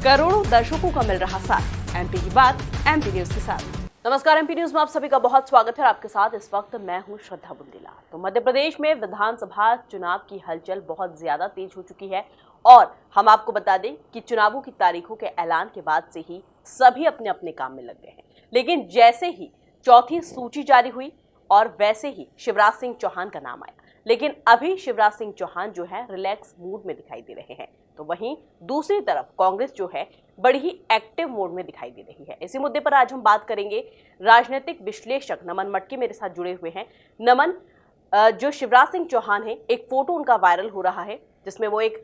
करोड़ों दर्शकों का मिल रहा साथ। एमपी की बात एमपी न्यूज के साथ। नमस्कार, एमपी न्यूज में आप सभी का बहुत स्वागत है। आपके साथ इस वक्त मैं हूं श्रद्धा बुंदेला। तो मध्य प्रदेश में विधानसभा चुनाव की हलचल बहुत ज्यादा तेज हो चुकी है और हम आपको बता दें कि चुनावों की तारीखों के ऐलान के बाद से ही सभी अपने अपने काम में लग गए हैं। लेकिन जैसे ही चौथी सूची जारी हुई और वैसे ही शिवराज सिंह चौहान का नाम आया, लेकिन अभी शिवराज सिंह चौहान जो है रिलैक्स मूड में दिखाई दे रहे हैं। तो वहीं दूसरी तरफ कांग्रेस जो है बड़ी ही एक्टिव मोड में दिखाई दे रही है। इसी मुद्दे पर आज हम बात करेंगे। राजनीतिक विश्लेषक नमन मटके मेरे साथ जुड़े हुए हैं। नमन, जो शिवराज सिंह चौहान है, एक फोटो उनका वायरल हो रहा है जिसमें वो एक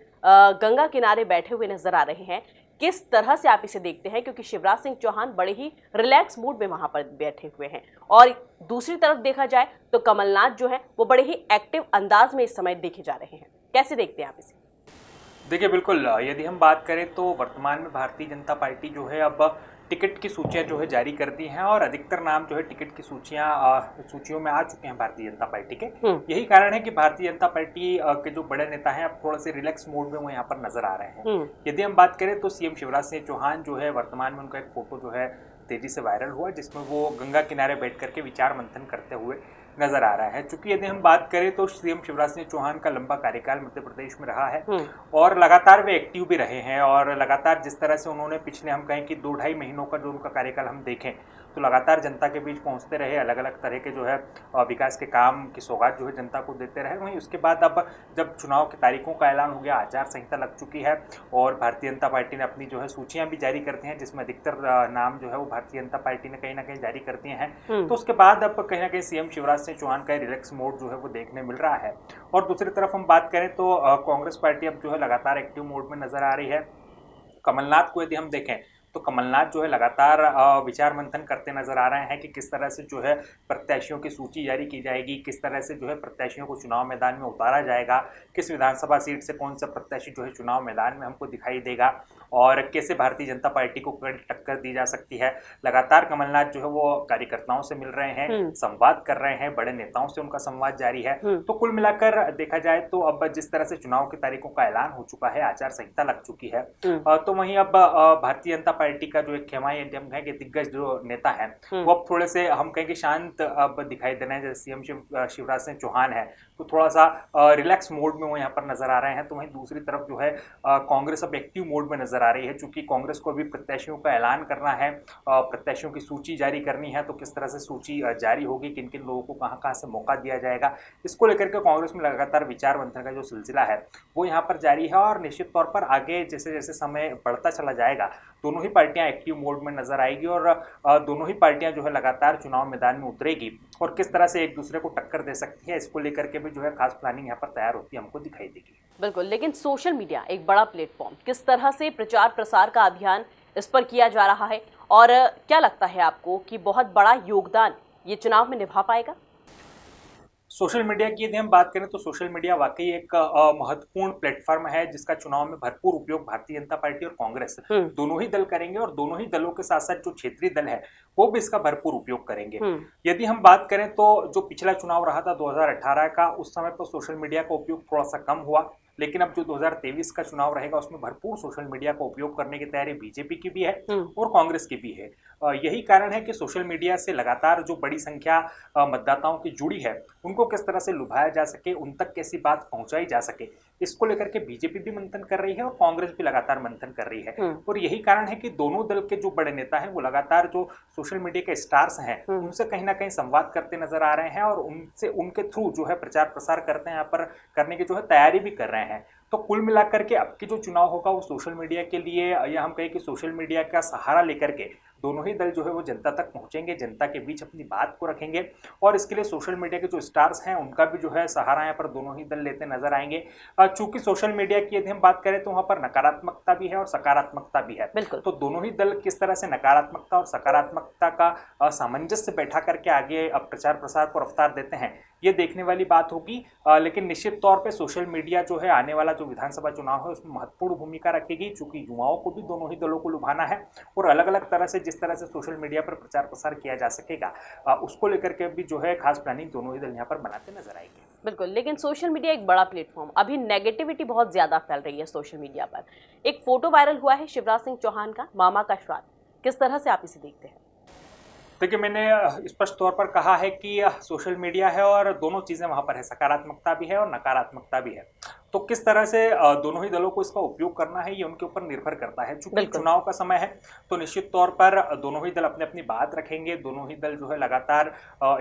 गंगा किनारे बैठे हुए नजर आ रहे हैं। किस तरह से आप इसे देखते हैं, क्योंकि शिवराज सिंह चौहान बड़े ही रिलैक्स मूड में वहां पर बैठे हुए हैं और दूसरी तरफ देखा जाए तो कमलनाथ जो है वो बड़े ही एक्टिव अंदाज में इस समय देखे जा रहे हैं। कैसे देखते हैं आप इसे? देखिए, बिल्कुल, यदि हम बात करें तो वर्तमान में भारतीय जनता पार्टी जो है अब टिकट की सूचियां जो है जारी कर दी हैं और अधिकतर नाम जो है टिकट की सूचियों में आ चुके हैं भारतीय जनता पार्टी के। यही कारण है कि भारतीय जनता पार्टी के जो बड़े नेता हैं अब थोड़ा से रिलैक्स मोड में वो यहाँ पर नजर आ रहे हैं। यदि हम बात करें तो सीएम शिवराज सिंह चौहान जो है वर्तमान में उनका एक फोटो जो है तेजी से वायरल हुआ जिसमें वो गंगा किनारे बैठ करके विचार मंथन करते हुए नजर आ रहा है। चूंकि यदि हम बात करें तो सीएम शिवराज सिंह चौहान का लंबा कार्यकाल मध्य प्रदेश में रहा है और लगातार वे एक्टिव भी रहे हैं और लगातार जिस तरह से उन्होंने पिछले हम कहें कि 2-2.5 महीनों का जो उनका कार्यकाल हम देखें तो लगातार जनता के बीच पहुंचते रहे, अलग अलग तरह के जो है विकास के काम की सौगात जो है जनता को देते रहे। वहीं उसके बाद अब जब चुनाव की तारीखों का ऐलान हो गया, आचार संहिता लग चुकी है और भारतीय जनता पार्टी ने अपनी जो है सूचियां भी जारी करती हैं जिसमें अधिकतर नाम जो है वो भारतीय जनता पार्टी ने कहीं ना कहीं जारी कर दिए हैं। तो उसके बाद अब कहीं ना कहीं सीएम शिवराज सिंह चौहान का रिलैक्स मोड जो है वो देखने मिल रहा है। और दूसरी तरफ हम बात करें तो कांग्रेस पार्टी अब जो है लगातार एक्टिव मोड में नजर आ रही है। कमलनाथ को यदि हम देखें तो कमलनाथ जो है लगातार विचार मंथन करते नजर आ रहे हैं कि किस तरह से जो है प्रत्याशियों की सूची जारी की जाएगी, किस तरह से जो है प्रत्याशियों को चुनाव मैदान में उतारा जाएगा, किस विधानसभा सीट से कौन सा प्रत्याशी जो है चुनाव मैदान में हमको दिखाई देगा और कैसे भारतीय जनता पार्टी को टक्कर दी जा सकती है। लगातार कमलनाथ जो है वो कार्यकर्ताओं से मिल रहे हैं, संवाद कर रहे हैं, बड़े नेताओं से उनका संवाद जारी है। तो कुल मिलाकर देखा जाए तो अब जिस तरह से चुनाव की तारीखों का ऐलान हो चुका है, आचार संहिता लग चुकी है, तो वहीं अब भारतीय जनता पार्टी का जो एक खेमाई हम कहें कि दिग्गज जो नेता है वो अब थोड़े से हम कहें कि शांत अब दिखाई दे रहे हैं। जैसे सीएम शिवराज सिंह चौहान है तो थोड़ा सा रिलैक्स मोड में वो यहाँ पर नजर आ रहे हैं। तो वहीं दूसरी तरफ जो है कांग्रेस अब एक्टिव मोड में नजर आ रही है। चूंकि कांग्रेस को अभी प्रत्याशियों का ऐलान करना है, प्रत्याशियों की सूची जारी करनी है, तो किस तरह से सूची जारी होगी, किन किन लोगों को कहाँ कहाँ से मौका दिया जाएगा, इसको लेकर के कांग्रेस में लगातार विचार मंथन का जो सिलसिला है वो यहाँ पर जारी है। और निश्चित तौर पर आगे जैसे जैसे समय बढ़ता चला जाएगा दोनों ही पार्टियां एक्टिव मोड में नजर आएगी और दोनों ही पार्टियां जो है लगातार चुनाव मैदान में उतरेगी और किस तरह से एक दूसरे को टक्कर दे सकती है इसको लेकर के भी जो है खास प्लानिंग यहाँ पर तैयार होती है हमको दिखाई देगी। बिल्कुल, लेकिन सोशल मीडिया एक बड़ा प्लेटफॉर्म, किस तरह से प्रचार प्रसार का अभियान इस पर किया जा रहा है और क्या लगता है आपको कि बहुत बड़ा योगदान ये चुनाव में निभा पाएगा? सोशल मीडिया की यदि हम बात करें तो सोशल मीडिया वाकई एक महत्वपूर्ण प्लेटफॉर्म है जिसका चुनाव में भरपूर उपयोग भारतीय जनता पार्टी और कांग्रेस दोनों ही दल करेंगे और दोनों ही दलों के साथ साथ जो क्षेत्रीय दल है वो भी इसका भरपूर उपयोग करेंगे। यदि हम बात करें तो जो पिछला चुनाव रहा था 2018 का, उस समय पर सोशल मीडिया का उपयोग थोड़ा सा कम हुआ, लेकिन अब जो 2023 का चुनाव रहेगा उसमें भरपूर सोशल मीडिया का उपयोग करने की तैयारी बीजेपी की भी है और कांग्रेस की भी है। यही कारण है कि सोशल मीडिया से लगातार जो बड़ी संख्या मतदाताओं की जुड़ी है उनको किस तरह से लुभाया जा सके, उन तक कैसी बात पहुंचाई जा सके, इसको लेकर के बीजेपी भी मंथन कर रही है और कांग्रेस भी लगातार मंथन कर रही है। और यही कारण है कि दोनों दल के जो बड़े नेता हैं वो लगातार जो सोशल मीडिया के स्टार्स हैं उनसे कहीं ना कहीं संवाद करते नजर आ रहे हैं और उनसे उनके थ्रू जो है प्रचार प्रसार करते हैं, यहाँ पर करने की जो है तैयारी भी कर रहे हैं। तो कुल मिलाकर के अब की जो चुनाव होगा वो सोशल मीडिया के लिए, या हम कहें कि सोशल मीडिया का सहारा लेकर के दोनों ही दल जो है वो जनता तक पहुंचेंगे, जनता के बीच अपनी बात को रखेंगे और इसके लिए सोशल मीडिया के जो स्टार्स हैं उनका भी जो है सहारा यहाँ पर दोनों ही दल लेते नजर आएंगे। चूंकि सोशल मीडिया की यदि हम बात करें तो वहाँ पर नकारात्मकता भी है और सकारात्मकता भी है, तो दोनों ही दल किस तरह से नकारात्मकता और सकारात्मकता का सामंजस्य बैठा करके आगे अब प्रचार प्रसार को रफ्तार देते हैं ये देखने वाली बात होगी। लेकिन निश्चित तौर पे सोशल मीडिया जो है आने वाला जो विधानसभा चुनाव है उसमें महत्वपूर्ण भूमिका रखेगी, चूंकि युवाओं को भी दोनों ही दलों को लुभाना है और अलग अलग तरह से जिस तरह से सोशल मीडिया पर प्रचार प्रसार किया जा सकेगा उसको लेकर के भी जो है खास प्लानिंग दोनों ही दल यहाँ पर बनाते नजर आएंगे। बिल्कुल, लेकिन सोशल मीडिया एक बड़ा प्लेटफॉर्म, अभी नेगेटिविटी बहुत ज्यादा फैल रही है सोशल मीडिया पर। एक फोटो वायरल हुआ है शिवराज सिंह चौहान का, मामा का श्राद्ध। किस तरह से आप इसे देखते हैं? देखिए, मैंने स्पष्ट तौर पर कहा है कि सोशल मीडिया है और दोनों चीज़ें वहाँ पर है, सकारात्मकता भी है और नकारात्मकता भी है। तो किस तरह से दोनों ही दलों को इसका उपयोग करना है, ये उनके ऊपर निर्भर करता है। चूंकि बिल्कुल। चुनाव का समय है, तो निश्चित तौर पर दोनों ही दल अपनी अपनी बात रखेंगे, दोनों ही दल जो है लगातार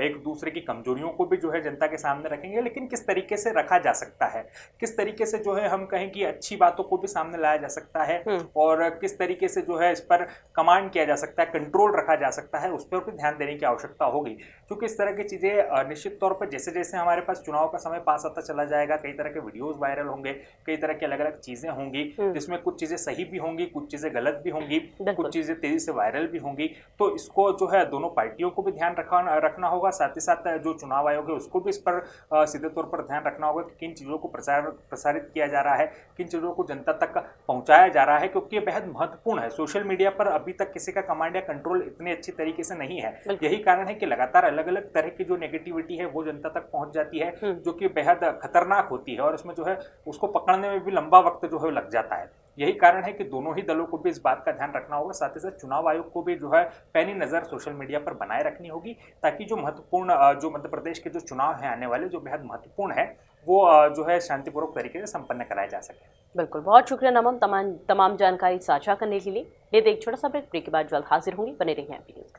एक दूसरे की कमजोरियों को भी जो है जनता के सामने रखेंगे, लेकिन किस तरीके से रखा जा सकता है, किस तरीके से जो है हम कहें कि अच्छी बातों को भी सामने लाया जा सकता है और किस तरीके से जो है इस पर कमांड किया जा सकता है, कंट्रोल रखा जा सकता है, उस पर भी ध्यान देने की आवश्यकता होगी। क्योंकि इस तरह की चीज़ें निश्चित तौर पर जैसे जैसे हमारे पास चुनाव का समय पास आता चला जाएगा, कई तरह के वीडियोज़ वायरल होंगे, कई तरह की अलग अलग चीज़ें होंगी, जिसमें कुछ चीज़ें सही भी होंगी, कुछ चीज़ें गलत भी होंगी, कुछ चीज़ें तेज़ी से वायरल भी होंगी। तो इसको जो है दोनों पार्टियों को भी ध्यान रखना होगा, साथ ही साथ जो चुनाव आयोग है उसको भी इस पर सीधे तौर पर ध्यान रखना होगा कि किन चीज़ों को प्रसारित किया जा रहा है, किन चीज़ों को जनता तक पहुँचाया जा रहा है, क्योंकि ये बेहद महत्वपूर्ण है। सोशल मीडिया पर अभी तक किसी का कमांड या कंट्रोल इतने अच्छी तरीके से नहीं है। यही कारण है कि लगातार अलग अलग तरह की जो नेगेटिविटी है वो जनता तक पहुँच जाती है, जो कि बेहद खतरनाक होती है और उसमें जो है उसको पकड़ने में भी लंबा वक्त जो है लग जाता है। यही कारण है कि दोनों ही दलों को भी इस बात का ध्यान रखना होगा, साथ ही साथ चुनाव आयोग को भी जो है पैनी नज़र सोशल मीडिया पर बनाए रखनी होगी, ताकि जो महत्वपूर्ण जो मध्य प्रदेश के जो चुनाव हैं आने वाले, जो बेहद महत्वपूर्ण है, वो जो है शांतिपूर्वक तरीके से संपन्न कराए जा सके। बिल्कुल, बहुत शुक्रिया नमन तमाम जानकारी साझा करने के लिए। लेते एक छोटा सा ब्रेक के बाद जल्द हाजिर होंगी, बने रहिए।